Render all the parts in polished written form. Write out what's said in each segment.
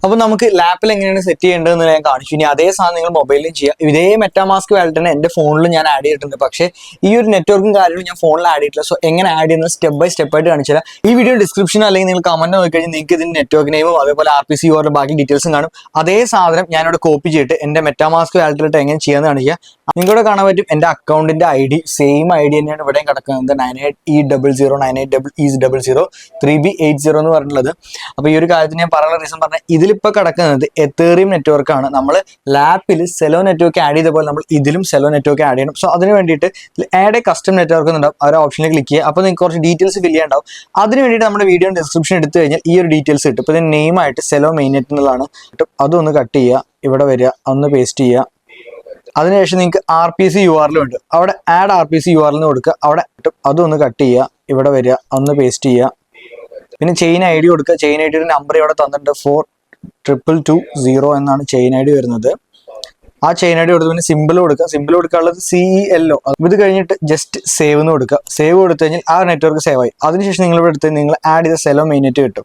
അപ്പോൾ നമുക്ക് ലാപ്പിൽ എങ്ങനെയാണ് സെറ്റ് ചെയ്യേണ്ടതെന്ന് ഞാൻ കാണിച്ചു. ഇനി അതേ സാധനം നിങ്ങൾ മൊബൈലിലും ചെയ്യാം. ഇതേ മെറ്റാമാസ്ക് വാലറ്റിനെ എൻ്റെ ഫോണിലും ഞാൻ ആഡ് ചെയ്തിട്ടുണ്ട്. പക്ഷേ ഈ ഒരു നെറ്റ്വർക്കും കാര്യങ്ങളും ഞാൻ ഫോണിൽ ആഡ് ചെയ്തിട്ടില്ല. സോ എങ്ങനെ ആഡ് ചെയ്യുന്നത് സ്റ്റെപ്പ് ബൈ സ്റ്റെപ്പ് ആയിട്ട് കാണിച്ചു തരാം. ഈ വീഡിയോ ഡിസ്ക്രിപ്ഷൻ അല്ലെങ്കിൽ നിങ്ങൾ കമന്റ് നോക്കിക്കഴിഞ്ഞാൽ നിങ്ങൾക്ക് ഇതിന്റെ നെറ്റ്വർക്ക് നെയിമും അതേപോലെ RPC URL ബാക്കി ഡീറ്റെയിൽസും കാണും. അതേ സാധനം ഞാനിവിടെ കോപ്പി ചെയ്തിട്ട് എൻ്റെ മെറ്റാമാസ്ക് വാലറ്റിലിട്ട് എങ്ങനെ ചെയ്യാന്ന് കാണിക്കുക. നിങ്ങളുടെ കാണാൻ പറ്റും എൻ്റെ അക്കൗണ്ടിന്റെ ID സെയിം ID തന്നെയാണ് ഇവിടെയും കിടക്കുന്നത്. 98E00980003B80 എന്ന് പറഞ്ഞിട്ടുള്ളത്. അപ്പോൾ ഈ ഒരു കാര്യത്തിന് ഞാൻ പറയാനുള്ള റീസൺ പറഞ്ഞാൽ ഇതിലിപ്പോൾ കിടക്കുന്നത് എത്തേറിയം നെറ്റ്വർക്ക് ആണ്. നമ്മൾ ലാപ്പിൽ സെലോ നെറ്റ്വർക്ക് ആഡ് ചെയ്ത പോലെ നമ്മൾ ഇതിലും സെലോ നെറ്റ്വർക്ക് ആഡ് ചെയ്യണം. സോ അതിന് വേണ്ടിയിട്ട് ആഡ് എ കസ്റ്റം നെറ്റ്വർക്ക് എന്നുണ്ടാവും. ആ ഒരു ഓപ്ഷനിൽ ക്ലിക്ക് ചെയ്യുക. അപ്പോൾ നിങ്ങൾക്ക് കുറച്ച് ഡീറ്റെയിൽസ് ഫില്ല് ചെയ്യാനുണ്ടാവും. അതിന് വേണ്ടിയിട്ട് നമ്മുടെ വീഡിയോ ഡിസ്ക്രിപ്ഷൻ എടുത്തു കഴിഞ്ഞാൽ ഈ ഒരു ഡീറ്റെയിൽസ് കിട്ടും. ഇപ്പോൾ ഇതിന് നെയിമായിട്ട് സെലോ മെയിനെറ്റ് എന്നുള്ളതാണ്. അതൊന്ന് കട്ട് ചെയ്യുക, ഇവിടെ വരിക, ഒന്ന് പേസ്റ്റ് ചെയ്യുക. അതിനുശേഷം നിങ്ങൾക്ക് RPC URL ഉണ്ട്, അവിടെ ആഡ് RPC URL എന്ന് കൊടുക്കുക. അവിടെ അതൊന്ന് കട്ട് ചെയ്യുക, ഇവിടെ വരിക, ഒന്ന് പേസ്റ്റ് ചെയ്യുക. പിന്നെ ചെയിൻ ID കൊടുക്കുക. ചെയിൻ ID നമ്പർ ഇവിടെ തന്നിട്ടുണ്ട് 4220 എന്നാണ് ചെയിൻ ID വരുന്നത്. ആ ചെയിൻ ID കൊടുത്ത് പിന്നെ സിമ്പിൾ കൊടുക്കുക. സിമ്പിൾ കൊടുക്കാനുള്ളത് CELO. ഇത് കഴിഞ്ഞിട്ട് ജസ്റ്റ് സേവ് എന്ന് കൊടുക്കുക. സേവ് കൊടുത്തു കഴിഞ്ഞാൽ ആ നെറ്റ്വർക്ക് സേവ് ആയി. അതിനുശേഷം നിങ്ങൾ ഇവിടെ എടുത്ത് നിങ്ങൾ ആഡ് ചെയ്ത സെലോ മെയിനെറ്റ് കിട്ടും.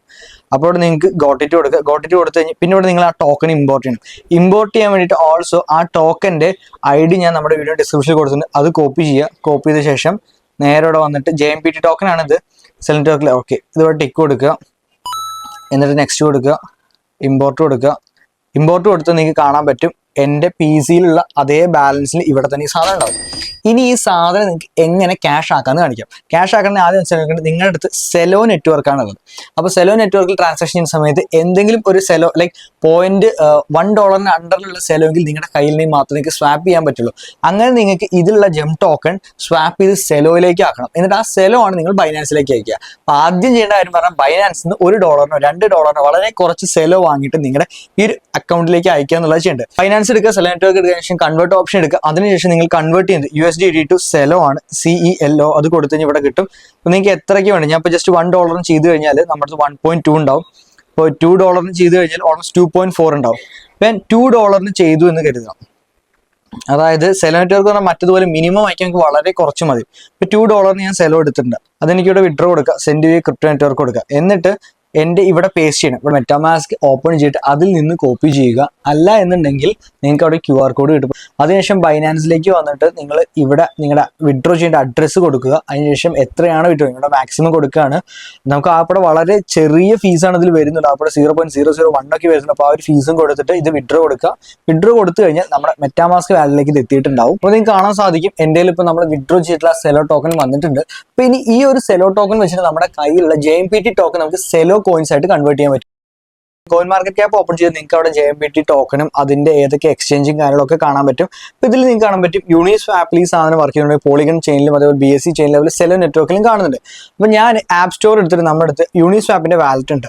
അപ്പോൾ ഇവിടെ നിങ്ങൾക്ക് ഗോട്ടിറ്റ് കൊടുക്കുക. ഗോട്ടിറ്റ് കൊടുത്തു കഴിഞ്ഞാൽ പിന്നെ ഇവിടെ നിങ്ങൾ ആ ടോക്കൺ ഇമ്പോർട്ട് ചെയ്യണം. ഇമ്പോർട്ട് ചെയ്യാൻ വേണ്ടിയിട്ട് ഓൾസോ ആ ടോക്കൻ്റെ ID ഞാൻ നമ്മുടെ വീഡിയോ ഡിസ്ക്രിപ്ഷനിൽ കൊടുത്തിട്ടുണ്ട്. അത് കോപ്പി ചെയ്യുക. കോപ്പി ചെയ്ത ശേഷം നേരെ ഇവിടെ വന്നിട്ട് JMPT ടോക്കൺ ആണിത്. സെൽ നെറ്റ്വർക്കിൽ ഓക്കെ ഇതിവിടെ ടിക്ക് കൊടുക്കുക. എന്നിട്ട് നെക്സ്റ്റ് കൊടുക്കുക, ഇമ്പോർട്ട് കൊടുക്കുക. ഇമ്പോർട്ട് കൊടുത്ത് നിങ്ങൾക്ക് കാണാൻ പറ്റും എൻ്റെ PC-യിലുള്ള അതേ ബാലൻസിൽ ഇവിടെ തന്നെ ഈ സാധനം ഉണ്ടാവും. ഇനി ഈ സാധനം നിങ്ങൾക്ക് എങ്ങനെ ക്യാഷ് ആക്കാമെന്ന് കാണിക്കാം. ക്യാഷ് ആക്കാൻ ആദ്യം മനസ്സിലാക്കേണ്ടത് നിങ്ങളുടെ അടുത്ത് സെലോ നെറ്റ്വർക്ക് ആണുള്ളത്. അപ്പോൾ സെലോ നെറ്റ്വർക്കിൽ ട്രാൻസാക്ഷൻ ചെയ്യുന്ന സമയത്ത് എന്തെങ്കിലും ഒരു സെലോ ലൈക്ക് $0.1 അണ്ടറിലുള്ള സെലോ എങ്കിൽ നിങ്ങളുടെ കയ്യിൽ നിന്ന് മാത്രമേ നിങ്ങൾക്ക് സ്വാപ്പ് ചെയ്യാൻ പറ്റുള്ളൂ. അങ്ങനെ നിങ്ങൾക്ക് ഇതിലുള്ള ജെം ടോക്കൺ സ്വാപ്പ് ചെയ്ത് സെലോയിലേക്ക് ആക്കണം. എന്നിട്ട് ആ സെലോ ആണ് നിങ്ങൾ ബൈനാൻസിലേക്ക് അയക്കുക. അപ്പോൾ ആദ്യം ചെയ്യേണ്ട കാര്യം പറഞ്ഞാൽ ബൈനാൻസിൽ നിന്ന് $1 $2 വളരെ കുറച്ച് സെലോ വാങ്ങിയിട്ട് നിങ്ങളുടെ ഈ ഒരു അക്കൗണ്ടിലേക്ക് അയക്കുക എന്നുള്ളത് ചെയ്യേണ്ടത്. ബൈനാൻസ് എടുക്കുക, സെലോ നെറ്റ്വർക്ക് എടുക്കുക, ശേഷം കൺവേർട്ട് ഓപ്ഷൻ എടുക്കുക. അതിനുശേഷം നിങ്ങൾ കൺവേർട്ട് ചെയ്യുന്നത് USDT ടു സെലോ ആണ്, CELO. അത് കൊടുത്തു കഴിഞ്ഞാൽ ഇവിടെ കിട്ടും. അപ്പോൾ നിങ്ങൾക്ക് എത്രയ്ക്ക് വേണം, ഞാൻ ഇപ്പോൾ ജസ്റ്റ് $1 ചെയ്ത് കഴിഞ്ഞാൽ നമ്മുടെ 1.2 ഉണ്ടാവും. ഇപ്പോൾ $2 ചെയ്ത് കഴിഞ്ഞാൽ ഓൾമോസ്റ്റ് 2.4 ഉണ്ടാവും. ഞാൻ $2 ചെയ്തു എന്ന് കരുതുക. അതായത് സെലോ നെറ്റ്വർക്ക് പറഞ്ഞാൽ മറ്റതുപോലെ മിനിമം അയക്കാൻ എനിക്ക് വളരെ കുറച്ച് മതി. ഇപ്പോൾ $2 ഞാൻ സെലോ എടുത്തിട്ടുണ്ട്. അതെനിക്കിവിടെ വിഡ്രോ കൊടുക്കുക, സെൻഡ് വി ക്രിപ്റ്റോ നെറ്റ്വർക്ക് കൊടുക്കുക. എന്നിട്ട് എൻ്റെ ഇവിടെ പേസ്റ്റ് ചെയ്യണം. ഇവിടെ മെറ്റാമാസ്ക് ഓപ്പൺ ചെയ്തിട്ട് അതിൽ നിന്ന് കോപ്പി ചെയ്യുക. അല്ല എന്നുണ്ടെങ്കിൽ നിങ്ങൾക്ക് അവിടെ QR കോഡ് കിട്ടും. അതിനുശേഷം ബൈനാൻസിലേക്ക് വന്നിട്ട് നിങ്ങൾ ഇവിടെ നിങ്ങളുടെ വിഡ്രോ ചെയ്യേണ്ട അഡ്രസ്സ് കൊടുക്കുക. അതിനുശേഷം എത്രയാണ് വിഡ്രോ ഇവിടെ മാക്സിമം കൊടുക്കുകയാണ്. നമുക്ക് അവിടെ വളരെ ചെറിയ ഫീസാണ് ഇതിൽ വരുന്നത്. അവിടെ 0.001 ഒക്കെ വരുന്നുണ്ട്. അപ്പോൾ ആ ഒരു ഫീസും കൊടുത്തിട്ട് ഇത് വിഡ്രോ കൊടുക്കുക. വിഡ്രോ കൊടുത്തു കഴിഞ്ഞാൽ നമ്മുടെ മെറ്റാമാസ്ക് വാലറ്റിലേക്ക് ഇത് എത്തിയിട്ടുണ്ടാവും. അപ്പോൾ നിങ്ങൾക്ക് കാണാൻ സാധിക്കും എൻ്റെ ഇപ്പോൾ നമ്മൾ വിഡ്രോ ചെയ്തിട്ടുള്ള സെലോ ടോക്കൺ വന്നിട്ടുണ്ട്. അപ്പോൾ ഇനി ഈ ഒരു സെലോ ടോക്കൺ വെച്ചിട്ട് നമ്മുടെ കയ്യിലുള്ള JMPT ടോക്കൺ നമുക്ക് സെലോ കോയിൻസ് ആയിട്ട് കൺവേർട്ട് ചെയ്യാൻ പറ്റും. കോയിൻ മാർക്കറ്റ് ക്യാപ്പ് ഓപ്പൺ ചെയ്ത് നിങ്ങൾക്ക് അവിടെ JMPT ടോക്കണും അതിന്റെ ഏതൊക്കെ എക്സ്ചേഞ്ചും കാര്യങ്ങളൊക്കെ കാണാൻ പറ്റും. അപ്പോൾ ഇതിൽ നിങ്ങൾക്ക് കാണാൻ പറ്റും യൂണിസ്വാപ്പിൽ ഈ സാധനം വർക്ക് ചെയ്യുന്നുണ്ട്. പോളിഗൺ ചെയിനിലും അതേപോലെ BSC ചെയിനിലും അതുപോലെ സെലോ നെറ്റ്വർക്കിലും കാണുന്നുണ്ട്. അപ്പോൾ ഞാൻ ആപ്പ് സ്റ്റോർ എടുത്തിട്ട് നമ്മുടെ അടുത്ത് യൂണിസ്വാപ്പിന്റെ വാലറ്റ് ഉണ്ട്.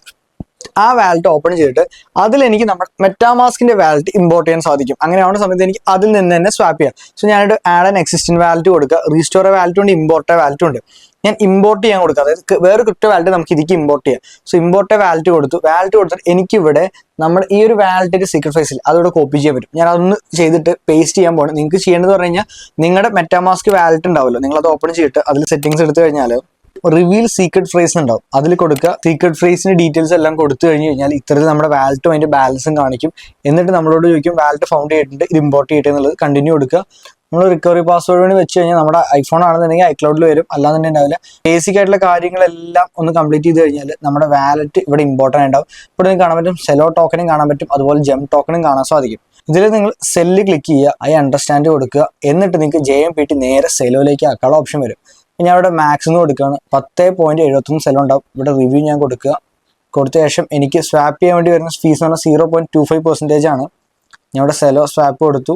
ആ വാലറ്റ് ഓപ്പൺ ചെയ്തിട്ട് അതിൽ എനിക്ക് നമ്മുടെ മെറ്റാമാസ്കിന്റെ വാലറ്റ് ഇമ്പോർട്ട് ചെയ്യാൻ സാധിക്കും. അങ്ങനെ ആവുന്ന സമയത്ത് എനിക്ക് അതിൽ നിന്ന് തന്നെ സ്വാപ്പ് ചെയ്യാം. സോ ഞാനൊരു ആഡ് ആൻ എക്സിസ്റ്റിംഗ് വാലറ്റ് കൊടുക്കുക. റീസ്റ്റോർ വാലറ്റ് ഉണ്ട്, ഇമ്പോർട്ട് വാലറ്റ് ഉണ്ട്. ഞാൻ ഇമ്പോർട്ട് ചെയ്യാൻ കൊടുക്കുക. അതായത് വേറെ ക്രിപ്റ്റോ വാലറ്റ് നമുക്ക് ഇതിലേക്ക് ഇമ്പോർട്ട് ചെയ്യാം. സോ ഇമ്പോർട്ട് വാലറ്റ് കൊടുത്തിട്ട് എനിക്കിവിടെ നമ്മൾ ഈ ഒരു വാലറ്റിന്റെ സീക്രട്ട് ഫേസിൽ അതോടെ കോപ്പി ചെയ്യാൻ പറ്റും. ഞാൻ അതൊന്ന് ചെയ്തിട്ട് പേസ്റ്റ് ചെയ്യാൻ പോകണം. നിങ്ങൾക്ക് ചെയ്യേണ്ടത് പറഞ്ഞു കഴിഞ്ഞാൽ നിങ്ങളുടെ മെറ്റാമാസ്ക് വാലറ്റ് ഉണ്ടാവുമല്ലോ, നിങ്ങൾ അത് ഓപ്പൺ ചെയ്തിട്ട് അതിൽ സെറ്റിംഗ്സ് എടുത്തു കഴിഞ്ഞാൽ റിവീൽ സീക്രട്ട് ഫ്രേസ് ഉണ്ടാവും. അതിൽ കൊടുക്കുക. സീക്രട്ട് ഫ്രേസിന്റെ ഡീറ്റെയിൽസ് എല്ലാം കൊടുത്തു കഴിഞ്ഞ് കഴിഞ്ഞാൽ ഇത്തരത്തിൽ നമ്മുടെ വാലറ്റും അതിന്റെ ബാലൻസും കാണിക്കും. എന്നിട്ട് നമ്മളോട് ചോദിക്കും വാലറ്റ് ഫൗണ്ട് ചെയ്തിട്ടുണ്ട്, ഇത് ഇമ്പോർട്ട് ചെയ്തിട്ട് എന്നുള്ളത് കണ്ടിന്യൂ കൊടുക്കുക. നമ്മൾ റിക്കവറി പാസ്വേഡ് വേണ്ടി വെച്ച് കഴിഞ്ഞാൽ നമ്മുടെ iPhone ആണെന്നുണ്ടെങ്കിൽ iCloud വരും, അല്ലാന്നുണ്ടെങ്കിൽ ഉണ്ടാവില്ല. ബേസിക് ആയിട്ടുള്ള കാര്യങ്ങളെല്ലാം ഒന്ന് കംപ്ലീറ്റ് ചെയ്ത് കഴിഞ്ഞാൽ നമ്മുടെ വാലറ്റ് ഇവിടെ ഇമ്പോർട്ടൻ്റ് ഉണ്ടാവും. ഇവിടെ നിങ്ങൾക്ക് കാണാൻ പറ്റും സെലോ ടോക്കനും കാണാൻ പറ്റും, അതുപോലെ ജെം ടോക്കണും കാണാൻ സാധിക്കും. ഇതിൽ നിങ്ങൾ സെല്ല് ക്ലിക്ക് ചെയ്യുക, അണ്ടർസ്റ്റാൻഡ് കൊടുക്കുക. എന്നിട്ട് നിങ്ങൾക്ക് JMPT നേരെ സെലോയിലേക്ക് ആക്കാനുള്ള ഓപ്ഷൻ വരും. ഞാൻ ഇവിടെ മാക്സ് എന്ന് കൊടുക്കുകയാണ്. 10.71 സെലോ ഉണ്ടാവും. ഇവിടെ റിവ്യൂ ഞാൻ കൊടുക്കുക. കൊടുത്ത ശേഷം എനിക്ക് സ്വാപ്പ് ചെയ്യാൻ വേണ്ടി വരുന്ന ഫീസ് എന്ന് പറഞ്ഞാൽ 0.25% ആണ്. ഞാൻ ഇവിടെ സെലോ സ്വാപ്പ് കൊടുത്തു,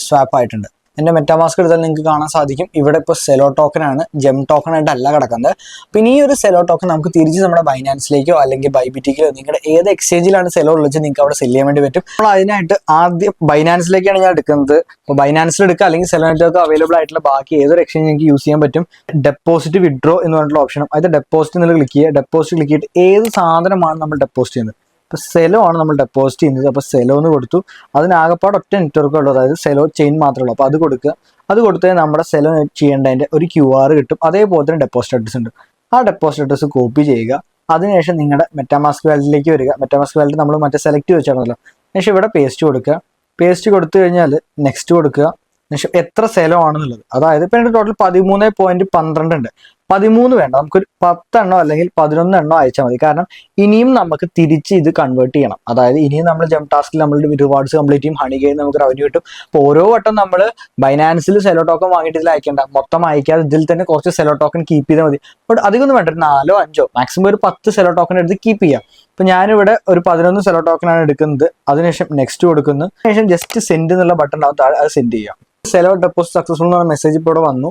സ്വാപ്പ് ആയിട്ടുണ്ട്. എൻ്റെ മെറ്റാമാസ്ക് എടുത്താൽ നിങ്ങൾക്ക് കാണാൻ സാധിക്കും ഇവിടെ ഇപ്പോൾ സെലോ ടോക്കൺ ആണ്, ജെം ടോക്കൺ ആയിട്ടല്ല കിടക്കുന്നത്. പിന്നെ ഈ ഒരു സെലോ ടോക്കൺ നമുക്ക് തിരിച്ച് നമ്മുടെ ബൈനാൻസിലേക്കോ അല്ലെങ്കിൽ ബൈബിറ്റിക്കോ നിങ്ങളുടെ ഏത് എക്സ്ചേഞ്ചിലാണ് സെലോ ഉള്ളത് നിങ്ങൾക്ക് അവിടെ സെല് ചെയ്യാൻ വേണ്ടി പറ്റും. നമ്മൾ അതിനായിട്ട് ആദ്യം ബൈനാൻസിലേക്കാണ് ഞാൻ എടുക്കുന്നത്. അപ്പോൾ ബൈനാൻസിൽ എടുക്കുക, അല്ലെങ്കിൽ സെലോ നെറ്റ്വർക്ക് അവൈലബിൾ ആയിട്ടുള്ള ബാക്കി ഏതൊരു എക്സ്ചേഞ്ച് നിങ്ങൾക്ക് യൂസ് ചെയ്യാൻ പറ്റും. ഡെപ്പോസിറ്റ് വിഡ്രോ എന്ന് പറഞ്ഞിട്ടുള്ള ഓപ്ഷനും അത് ഡെപ്പോസിറ്റ് നിങ്ങൾ ക്ലിക്ക് ചെയ്യുക. ഡെപ്പോസിറ്റ് ക്ലിക്ക് ചെയ്തിട്ട് ഏത് സാധനമാണ് നമ്മൾ ഡെപ്പോസിറ്റ് ചെയ്യുന്നത്. ഇപ്പോൾ സെലോ ആണ് നമ്മൾ ഡെപ്പോസിറ്റ് ചെയ്യുന്നത്. അപ്പോൾ സെലോ എന്ന് കൊടുത്തു. അതിനാകപ്പാട് ഒറ്റ നെറ്റ്വർക്ക് ഉള്ളൂ, അതായത് സെലോ ചെയിൻ മാത്രമേ ഉള്ളൂ. അപ്പോൾ അത് കൊടുക്കുക. അത് കൊടുത്താൽ നമ്മുടെ സെലോ ചെയ്യേണ്ടതിൻ്റെ ഒരു QR കിട്ടും. അതേപോലെ തന്നെ ഡെപ്പോസിറ്റ് അഡ്രസ് ഉണ്ട്. ആ ഡെപ്പോസിറ്റ് അഡ്രസ് കോപ്പി ചെയ്യുക. അതിനുശേഷം നിങ്ങളുടെ മെറ്റാമാസ്ക് വാലറ്റിലേക്ക് വരിക. മെറ്റാമാസ്ക് വാലറ്റ് നമ്മൾ മറ്റേ സെലക്ട് വെച്ചാണല്ലോ. ശേഷം ഇവിടെ പേസ്റ്റ് കൊടുക്കുക. പേസ്റ്റ് കൊടുത്തു കഴിഞ്ഞാൽ നെക്സ്റ്റ് കൊടുക്കുക. ശേഷം എത്ര സെലോ ആണെന്നുള്ളത്, അതായത് ഇപ്പം എൻ്റെ ടോട്ടൽ 13.12 ഉണ്ട്. 13 വേണ്ട, നമുക്കൊരു 10 എണ്ണോ അല്ലെങ്കിൽ 11 എണ്ണോ അയച്ചാൽ മതി. കാരണം ഇനിയും നമുക്ക് തിരിച്ച് ഇത് കൺവേർട്ട് ചെയ്യണം. അതായത് ഇനിയും നമ്മൾ ജംപ് ടാസ്കിൽ നമ്മൾ റിവാർഡ്സ് കംപ്ലീറ്റ് ചെയ്യും, ഹണി ഗെയിം നമുക്ക് റവന്യൂ കിട്ടും. അപ്പോൾ ഓരോ വട്ടം നമ്മൾ ബൈനാൻസിൽ സെലോ ടോക്കൺ വാങ്ങിയിട്ട് ഇതിൽ അയക്കേണ്ട, മൊത്തം അയക്കാതെ ഇതിൽ തന്നെ കുറച്ച് സെലോ ടോക്കൺ കീപ്പ് ചെയ്താൽ മതി. ബട്ട് അധികമൊന്നും വേണ്ട, 4 5 മാക്സിമം ഒരു 10 സെലോ ടോക്കൺ എടുത്ത് കീപ്പ് ചെയ്യാം. ഇപ്പൊ ഞാനിവിടെ ഒരു 11 സെലോ ടോക്കൺ ആണ് എടുക്കുന്നത്. അതിനുശേഷം നെക്സ്റ്റ് കൊടുക്കുന്നു. അതിനുശേഷം ജസ്റ്റ് സെൻഡ് എന്നുള്ള ബട്ടൺ ഉണ്ടാവും താഴെ, അത് സെൻഡ് ചെയ്യാം. സെലോ ഡെപ്പോസിറ്റ് സക്സസ്ഫുൾ എന്ന് പറഞ്ഞ മെസ്സേജ് ഇപ്പോൾ ഇവിടെ വന്നു.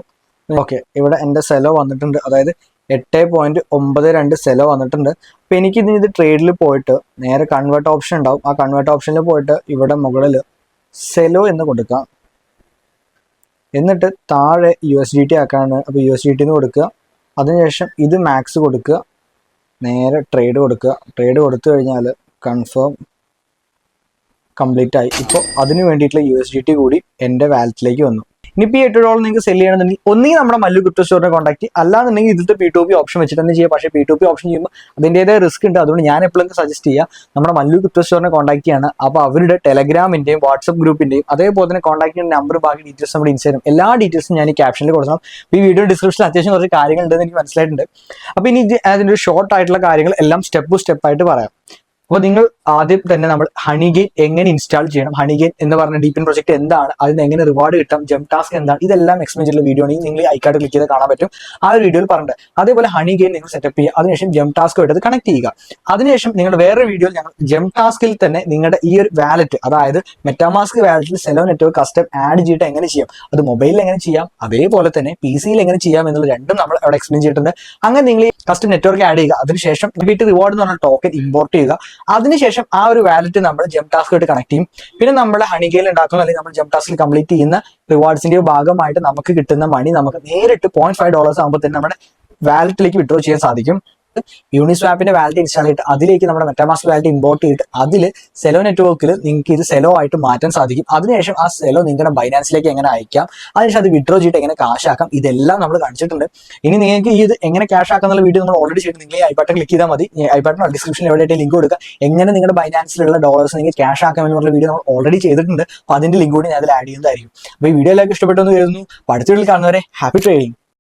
ഓക്കെ, ഇവിടെ എൻ്റെ സെലോ വന്നിട്ടുണ്ട്. അതായത് 8.92 സെലോ വന്നിട്ടുണ്ട്. അപ്പൊ എനിക്ക് ഇത് ട്രേഡിൽ പോയിട്ട് നേരെ കൺവേർട്ട് ഓപ്ഷൻ ഉണ്ടാവും. ആ കൺവേർട്ട് ഓപ്ഷനിൽ പോയിട്ട് ഇവിടെ മുകളിൽ സെലോ എന്ന് കൊടുക്കാം. എന്നിട്ട് താഴെ USDT ആക്കാണ്. അപ്പൊ USDT എന്ന് കൊടുക്കുക. അതിനുശേഷം ഇത് മാക്സ് കൊടുക്കുക. നേരെ ട്രേഡ് കൊടുക്കുക. ട്രേഡ് കൊടുത്തു കഴിഞ്ഞാൽ കൺഫേം കംപ്ലീറ്റ് ആയി. ഇപ്പോൾ അതിന് വേണ്ടിയിട്ടുള്ള USDT കൂടി എൻ്റെ വാലറ്റിലേക്ക് വന്നു. ഇനിയിപ്പോൾ ഈ $8 നിങ്ങൾക്ക് സെല് ചെയ്യണമെന്നുണ്ടെങ്കിൽ ഒന്നുകിൽ നമ്മുടെ മല്ലു ക്രിപ്റ്റോ സ്റ്റോറിനെ കോൺടാക്ട് ചെയ്യുക, അല്ലാന്നുണ്ടെങ്കിൽ ഇതിലത്തെ P2P ഓപ്ഷൻ വെച്ചിട്ട് തന്നെ ചെയ്യുക. പക്ഷേ P2P ഓപ്ഷൻ ചെയ്യുമ്പോൾ അതിൻ്റെതായ റിസ്ക് ഉണ്ട്. അതുകൊണ്ട് ഞാൻ എപ്പോഴും സജസ്റ്റ് ചെയ്യുക നമ്മുടെ മല്ലു ക്രിപ്റ്റോ സ്റ്റോറിനെ കോൺടാക്ട് ചെയ്യാണ്. അപ്പോൾ അവരുടെ ടെലഗ്രാമിൻ്റെയും വാട്സ്ആപ്പ് ഗ്രൂപ്പിൻ്റെയും അതേപോലെ തന്നെ കോൺടാക്ട് ചെയ്യുന്ന നമ്പർ, ബാക്കി ഡീറ്റെയിൽസ് നമ്മുടെ ഇൻസ്റ്റാഗ്രാം എല്ലാ ഡീറ്റെയിൽസും ഞാൻ ഈ ക്യാപ്ഷനിൽ കൊടുക്കണം. ഈ വീഡിയോ ഡിസ്ക്രിപ്ഷനിൽ അത്യാവശ്യം കുറച്ച് കാര്യങ്ങൾ ഉണ്ടെന്ന് എനിക്ക് മനസ്സിലായിട്ടുണ്ട്. അപ്പോൾ ഇനി അതിൻ്റെ ഒരു ഷോർട്ട് ആയിട്ടുള്ള കാര്യങ്ങൾ എല്ലാം സ്റ്റെപ്പായിട്ട് പറയാം. അപ്പോൾ നിങ്ങൾ ആദ്യം തന്നെ നമ്മൾ ഹണി ഗെയിൻ എങ്ങനെ ഇൻസ്റ്റാൾ ചെയ്യണം, ഹണി ഗെയിൻ എന്ന് പറഞ്ഞ ഡീപ്പൻ പ്രൊജക്ട് എന്താണ്, അതിന് എങ്ങനെ റിവാർഡ് കിട്ടാം, ജംപ് ടാസ്ക് എന്താണ്, ഇതെല്ലാം എക്സ്പ്ലെയിൻ ചെയ്തിട്ടുള്ള വീഡിയോ ആണെങ്കിൽ നിങ്ങൾ ഐക്കാർഡ് ക്ലിക്ക് ചെയ്ത് കാണാൻ പറ്റും. ആ ഒരു വീഡിയോയിൽ പറഞ്ഞിട്ട് അതേപോലെ ഹണി ഗെയിൻ നിങ്ങൾ സെറ്റപ്പ് ചെയ്യുക. അതിനുശേഷം ജംപ് ടാസ്കുമായിട്ട് അത് കണക്ട് ചെയ്യുക. അതിനുശേഷം നിങ്ങൾ വേറൊരു വീഡിയോയിൽ ഞങ്ങൾ ജംപ് ടാസ്കിൽ തന്നെ നിങ്ങളുടെ ഈ ഒരു വാലറ്റ്, അതായത് മെറ്റാമാസ്ക് വാലറ്റിൽ സെലോ നെറ്റ്വർക്ക് കസ്റ്റം ആഡ് ചെയ്തിട്ട് എങ്ങനെ ചെയ്യാം, അത് മൊബൈലിൽ എങ്ങനെ ചെയ്യാം, അതേപോലെ തന്നെ PC-യിൽ എങ്ങനെ ചെയ്യാം എന്നുള്ള രണ്ടും നമ്മൾ അവിടെ എക്സ്പ്ലെയിൻ ചെയ്തിട്ടുണ്ട്. അങ്ങനെ നിങ്ങൾ ഈ കസ്റ്റം നെറ്റ്വർക്ക് ആഡ് ചെയ്യുക. അതിനുശേഷം റിപ്പീറ്റ് റിവാർഡ് എന്ന് പറഞ്ഞ ടോക്കൺ ഇമ്പോർട്ട് ചെയ്യുക. അതിനുശേഷം ആ ഒരു വാലറ്റ് നമ്മൾ ജംപ് ടാസ്കുമായിട്ട് കണക്ട് ചെയ്യും. പിന്നെ നമ്മുടെ ഹണി ഗെയിൻ ഉണ്ടാക്കുന്ന അല്ലെങ്കിൽ നമ്മൾ ജംപ് ടാസ്കിൽ കംപ്ലീറ്റ് ചെയ്യുന്ന റിവാർഡ്സിന്റെ ഭാഗമായിട്ട് നമുക്ക് കിട്ടുന്ന മണി നമുക്ക് നേരിട്ട് $0.5 ആകുമ്പോൾ തന്നെ നമ്മുടെ വാലറ്റിലേക്ക് വിഡ്രോ ചെയ്യാൻ സാധിക്കും. യൂണിസ്വാപ്പിന്റെ വാലറ്റ് ഇൻസ്റ്റാൾ ചെയ്തിട്ട് അതിലേക്ക് നമ്മുടെ മെറ്റാമാസ്ക് വാലറ്റ് ഇമ്പോർട്ട് ചെയ്തിട്ട് അതിൽ സെലോ നെറ്റ്വർക്കിൽ നിങ്ങൾക്ക് ഇത് സെലോ ആയിട്ട് മാറ്റാൻ സാധിക്കും. അതിനുശേഷം ആ സെലോ നിങ്ങളുടെ ബൈനാൻസിലേക്ക് എങ്ങനെ അയക്കാം, അതിനുശേഷം അത് വിഡ്രോ ചെയ്തിട്ട് എങ്ങനെ ക്യാഷ് ആക്കാം, ഇതെല്ലാം നമ്മൾ കാണിച്ചിട്ടുണ്ട്. ഇനി നിങ്ങൾക്ക് ഇത് എങ്ങനെ ക്യാഷ് ആക്കാന്നുള്ള വീഡിയോ നമ്മൾ ഓൾറെഡി ചെയ്തിട്ട് നിങ്ങൾ ഐ ബട്ടൺ ക്ലിക്ക് ചെയ്താൽ മതി. ഐ ബട്ടൺ ഡിസ്ക്രിപ്ഷനിൽ എവിടെയായിട്ട് ലിങ്ക് കൊടുക്കുക. എങ്ങനെ നിങ്ങളുടെ ബൈനാൻസിലുള്ള ഡോളേഴ്സ് നിങ്ങൾക്ക് ക്യാഷ് ആക്കാം എന്നുള്ള വീഡിയോ നമ്മൾ ഓൾറെഡി ചെയ്തിട്ടുണ്ട്. അപ്പോൾ അതിന്റെ ലിങ്ക് കൂടി ഞാൻ അതിൽ ആഡ് ചെയ്യുന്നതായിരിക്കും. അപ്പോൾ ഈ വീഡിയോ എല്ലാവർക്കും ഇഷ്ടപ്പെട്ടെന്ന് കരുതുന്നു. അടുത്ത വീഡിയോയിൽ കാണുന്നവരെ ഹാപ്പി ട്രേഡിംഗ്.